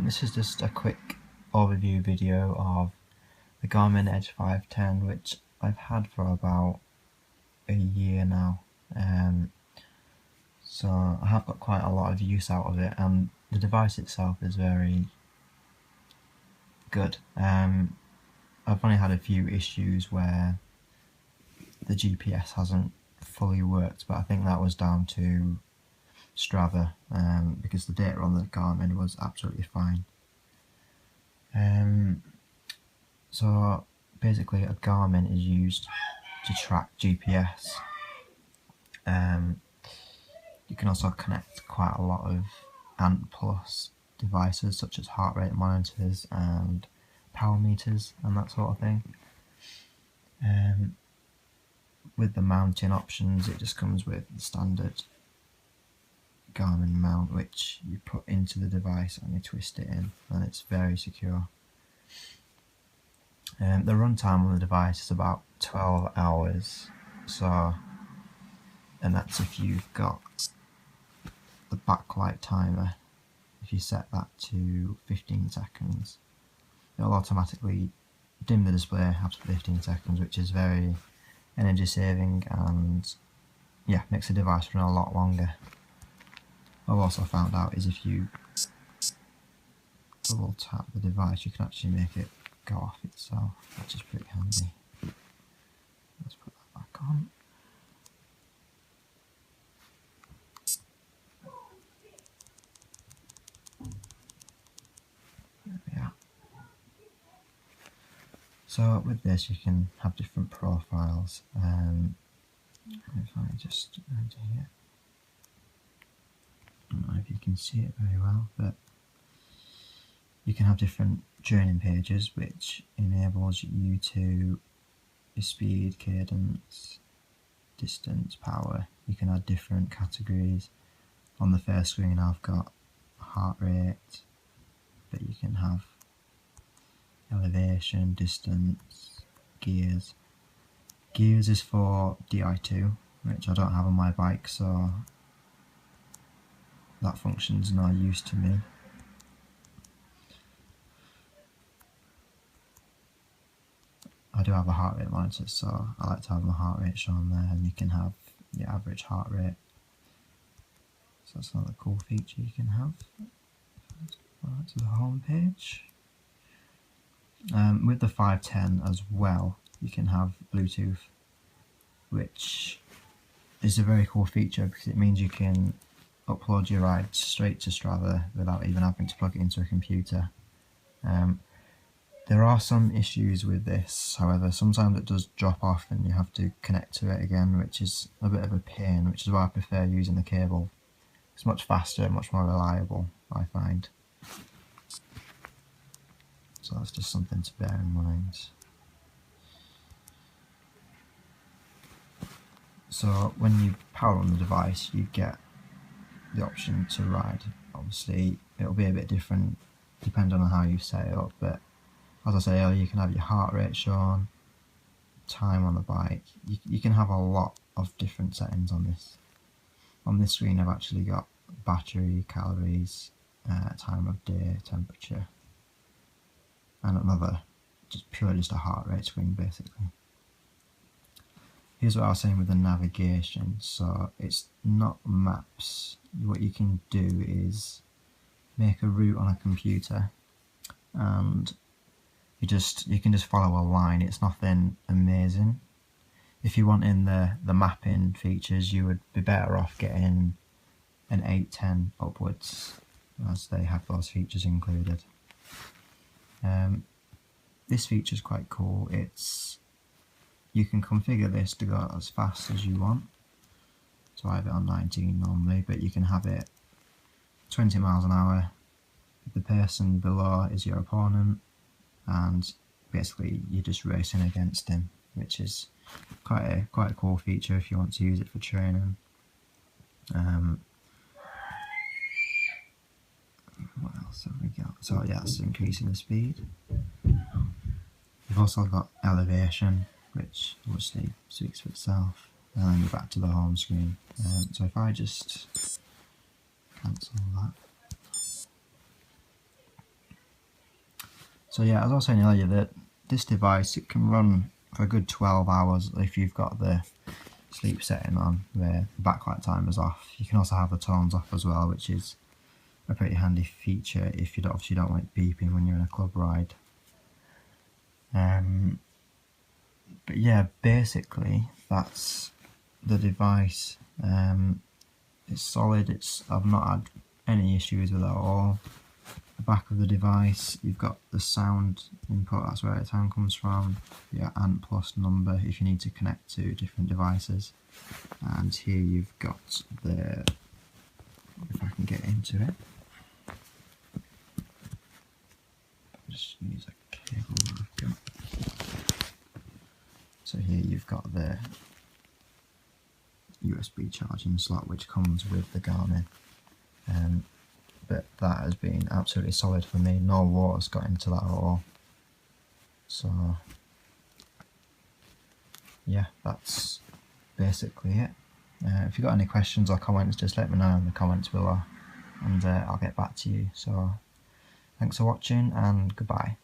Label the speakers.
Speaker 1: This is just a quick overview video of the Garmin Edge 510, which I've had for about a year now. So I have got quite a lot of use out of it, and the device itself is very good. I've only had a few issues where the GPS hasn't fully worked, but I think that was down to Strava, because the data on the Garmin was absolutely fine. So basically a Garmin is used to track GPS. You can also connect quite a lot of Ant Plus devices such as heart rate monitors and power meters and that sort of thing. With the mounting options, it just comes with the standard Garmin mount, which you put into the device and you twist it in, and it's very secure. The runtime on the device is about 12 hours, and that's if you've got the backlight timer. If you set that to 15 seconds, it'll automatically dim the display after 15 seconds, which is very energy saving and makes the device run a lot longer. What I've also found out is if you double tap the device, you can actually make it go off itself, which is pretty handy. Let's put that back on. There we are. So with this you can have different profiles. If I just enter here, I don't know if you can see it very well, but you can have different training pages, which enables you to your speed, cadence, distance, power. You can add different categories. On the first screen I've got heart rate, but you can have elevation, distance, gears. Gears is for DI2, which I don't have on my bike, so that function's no use to me. I do have a heart rate monitor, so I like to have my heart rate shown there, and you can have your average heart rate. So that's another cool feature you can have. Right to the home page. With the 510 as well, you can have Bluetooth, which is a very cool feature because it means you can upload your rides straight to Strava without even having to plug it into a computer. There are some issues with this, however. Sometimes it does drop off and you have to connect to it again, which is a bit of a pain, which is why I prefer using the cable. It's much faster and much more reliable, I find. So that's just something to bear in mind. So when you power on the device, you get the option to ride. Obviously it'll be a bit different depending on how you set it up, but as I said earlier, you can have your heart rate shown, time on the bike. You can have a lot of different settings on this. On this screen I've actually got battery, calories, time of day, temperature, and another just a heart rate screen basically. Here's what I was saying with the navigation. So it's not maps. What you can do is make a route on a computer, and you can just follow a line. It's nothing amazing. If you want in the mapping features, you would be better off getting an 810 upwards, as they have those features included. This feature is quite cool. You can configure this to go as fast as you want. So I have it on 19 normally, but you can have it 20 miles an hour. The person below is your opponent, and basically you're just racing against him, which is quite a cool feature if you want to use it for training. What else have we got? So yeah, it's increasing the speed. We've also got elevation, which obviously speaks for itself, and then you're back to the home screen. So if I just cancel that, So yeah, as I was saying earlier, that this device, it can run for a good 12 hours if you've got the sleep setting on where the backlight timer's off. You can also have the tones off as well, which is a pretty handy feature if you obviously don't want it beeping when you're in a club ride. But yeah, basically that's the device. It's solid. I've not had any issues with it at all. The back of the device, you've got the sound input, that's where the sound comes from, your ANT plus number if you need to connect to different devices, and here you've got the, if I can get into it, just use a cable I've got. So here you've got the USB charging slot which comes with the Garmin. But that has been absolutely solid for me. No water's got into that at all. So yeah, that's basically it. If you've got any questions or comments, just let me know in the comments below, and I'll get back to you. So thanks for watching, and goodbye.